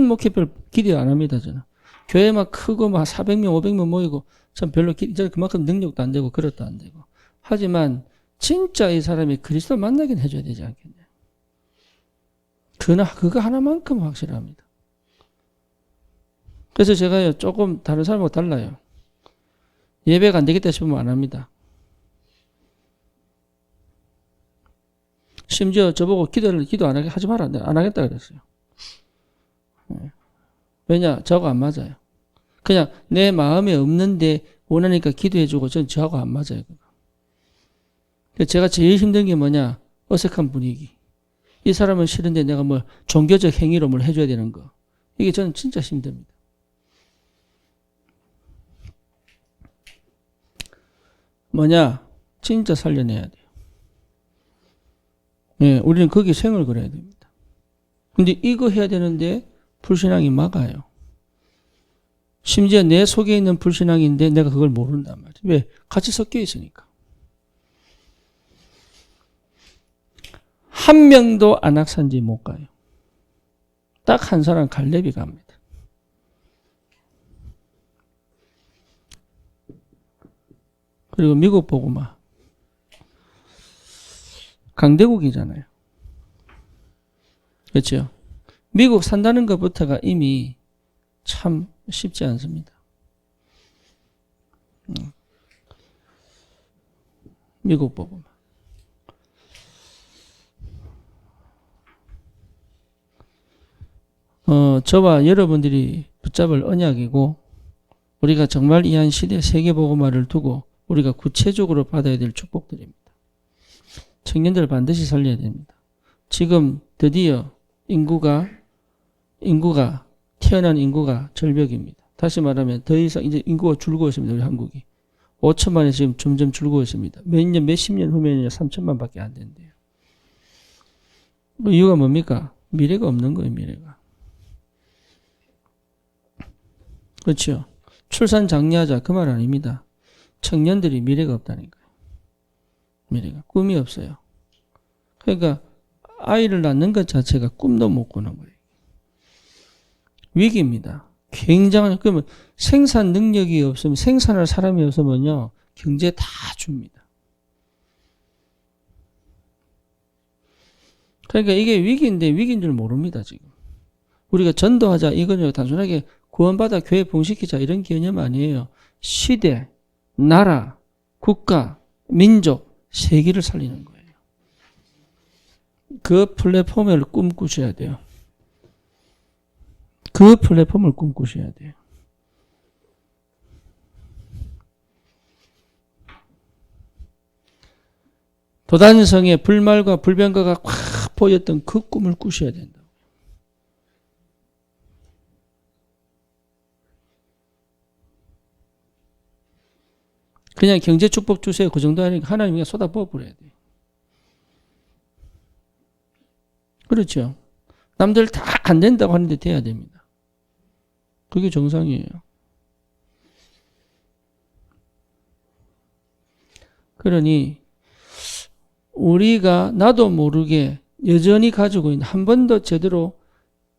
목회별 기대 안 합니다, 저는. 교회 막 크고 막 400명, 500명 모이고, 전 별로 저는 그만큼 능력도 안 되고, 그릇도 안 되고. 하지만, 진짜 이 사람이 그리스도 만나긴 해줘야 되지 않겠냐. 그거 하나만큼 확실합니다. 그래서 제가 조금 다른 사람하고 달라요. 예배가 안 되겠다 싶으면 안 합니다. 심지어 저보고 기도 안 하게 하지 마라. 안 하겠다 그랬어요. 왜냐? 저하고 안 맞아요. 그냥 내 마음에 없는데 원하니까 기도해주고 전 저하고 안 맞아요. 제가 제일 힘든 게 뭐냐? 어색한 분위기. 이 사람은 싫은데 내가 뭐 종교적 행위로 뭘 해줘야 되는 거. 이게 저는 진짜 힘듭니다. 뭐냐? 진짜 살려내야 돼요. 예, 우리는 거기에 생을 걸어야 됩니다. 근데 이거 해야 되는데 불신앙이 막아요. 심지어 내 속에 있는 불신앙인데 내가 그걸 모른단 말이에요. 왜? 같이 섞여 있으니까. 한 명도 안악산지 못 가요. 딱 한 사람 갈렙이 갑니다. 그리고 미국 보고마. 강대국이잖아요. 그렇죠? 미국 산다는 것부터가 이미 참 쉽지 않습니다. 미국 보고마. 저와 여러분들이 붙잡을 언약이고 우리가 정말 이 한 시대 세계보고마를 두고 우리가 구체적으로 받아야 될 축복들입니다. 청년들 반드시 살려야 됩니다. 지금 드디어 태어난 인구가 절벽입니다. 다시 말하면 더 이상 이제 인구가 줄고 있습니다. 우리 한국이. 5천만이 지금 점점 줄고 있습니다. 몇십 년 후면 3천만 밖에 안 된대요. 이유가 뭡니까? 미래가 없는 거예요, 미래가. 그렇죠. 출산 장려하자 그 말 아닙니다. 청년들이 미래가 없다니까요. 미래가. 꿈이 없어요. 그러니까 아이를 낳는 것 자체가 꿈도 못 꾸는 거예요. 위기입니다. 굉장한, 그러면 생산 능력이 없으면, 생산할 사람이 없으면요, 경제 다 줍니다. 그러니까 이게 위기인데 위기인 줄 모릅니다, 지금. 우리가 전도하자, 이거는 단순하게 구원받아 교회 봉시키자 이런 개념 아니에요. 시대, 나라, 국가, 민족, 세계를 살리는 거예요. 그 플랫폼을 꿈꾸셔야 돼요. 그 플랫폼을 꿈꾸셔야 돼요. 도단성의 불말과 불변가가 확 보였던 그 꿈을 꾸셔야 된다. 그냥 경제 축복 주세요. 그 정도 하니까 하나님이 쏟아 부어버려야 돼요. 그렇죠. 남들 다 안 된다고 하는데 돼야 됩니다. 그게 정상이에요. 그러니 우리가 나도 모르게 여전히 가지고 있는 한 번도 제대로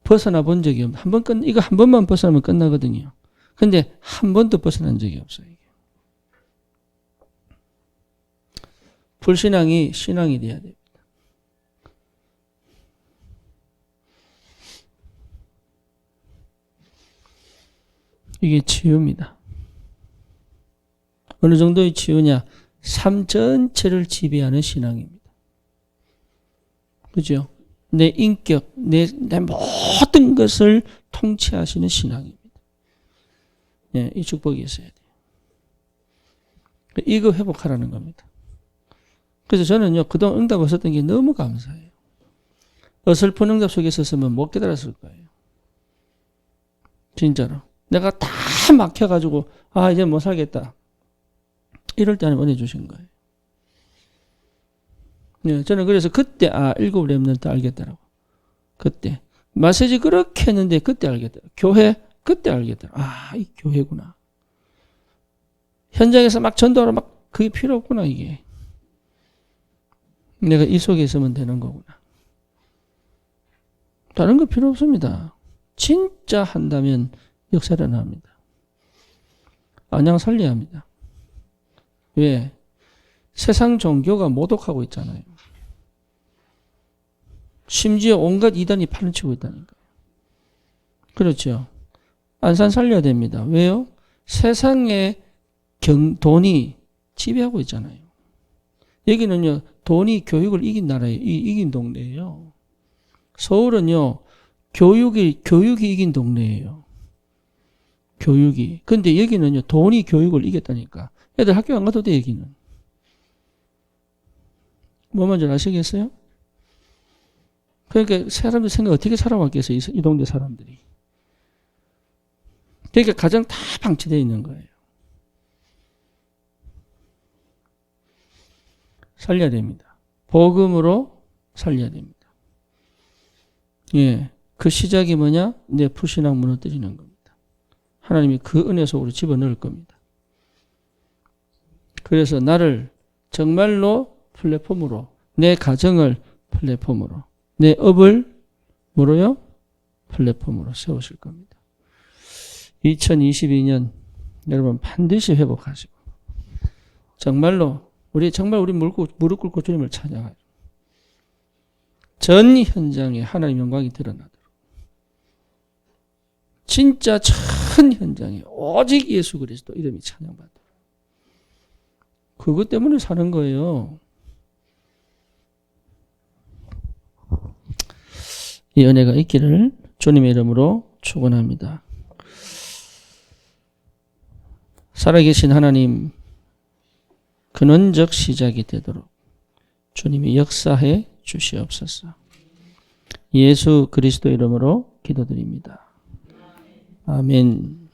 벗어나 본 적이 없는 이거 한 번만 벗어나면 끝나거든요. 근데 한 번도 벗어난 적이 없어요. 이게. 불신앙이 신앙이 돼야 됩니다. 이게 치유입니다. 어느 정도의 치유냐? 삶 전체를 지배하는 신앙입니다. 그죠? 내 인격, 내 모든 것을 통치하시는 신앙입니다. 네, 이 축복이 있어야 돼요. 이거 회복하라는 겁니다. 그래서 저는요, 그동안 응답 없었던 게 너무 감사해요. 어설픈 응답 속에 있었으면 못 깨달았을 거예요. 진짜로. 내가 다 막혀가지고, 이제 못 살겠다. 이럴 때 하나님 은혜 주신 거예요. 네, 저는 그래서 그때, 일곱 렘넌트 알겠더라고. 그때. 메시지 그렇게 했는데 그때 알겠더라고. 교회, 그때 알겠더라고. 이 교회구나. 현장에서 막 전도하러 막 그게 필요 없구나, 이게. 내가 이 속에 있으면 되는 거구나. 다른 거 필요 없습니다. 진짜 한다면 역사를 합니다. 안양 살려야 합니다. 왜? 세상 종교가 모독하고 있잖아요. 심지어 온갖 이단이 팔른치고 있다니까요. 그렇죠. 안산 살려야 됩니다. 왜요? 세상의 돈이 지배하고 있잖아요. 여기는요, 돈이 교육을 이긴 나라예요. 이긴 동네예요. 서울은요, 교육이 이긴 동네예요. 교육이. 근데 여기는요, 돈이 교육을 이겼다니까. 애들 학교 안 가도 돼, 여기는. 뭐 뭔지 아시겠어요? 그러니까 사람들 생각 어떻게 살아왔겠어요, 이 동네 사람들이. 그러니까 가정 다 방치되어 있는 거예요. 살려야 됩니다. 복음으로 살려야 됩니다. 예. 그 시작이 뭐냐? 내 불신앙 무너뜨리는 겁니다. 하나님이 그 은혜 속으로 집어넣을 겁니다. 그래서 나를 정말로 플랫폼으로, 내 가정을 플랫폼으로, 내 업을 뭐로요? 플랫폼으로 세우실 겁니다. 2022년 여러분 반드시 회복하시고 정말로 우리 무릎 꿇고 주님을 찬양하죠. 전 현장에 하나님 영광이 드러나도록 진짜 전 현장에 오직 예수 그리스도 이름이 찬양받도록 그것 때문에 사는 거예요. 이 은혜가 있기를 주님의 이름으로 축원합니다. 살아계신 하나님 근원적 시작이 되도록 주님이 역사해 주시옵소서. 예수 그리스도 이름으로 기도드립니다. 아멘.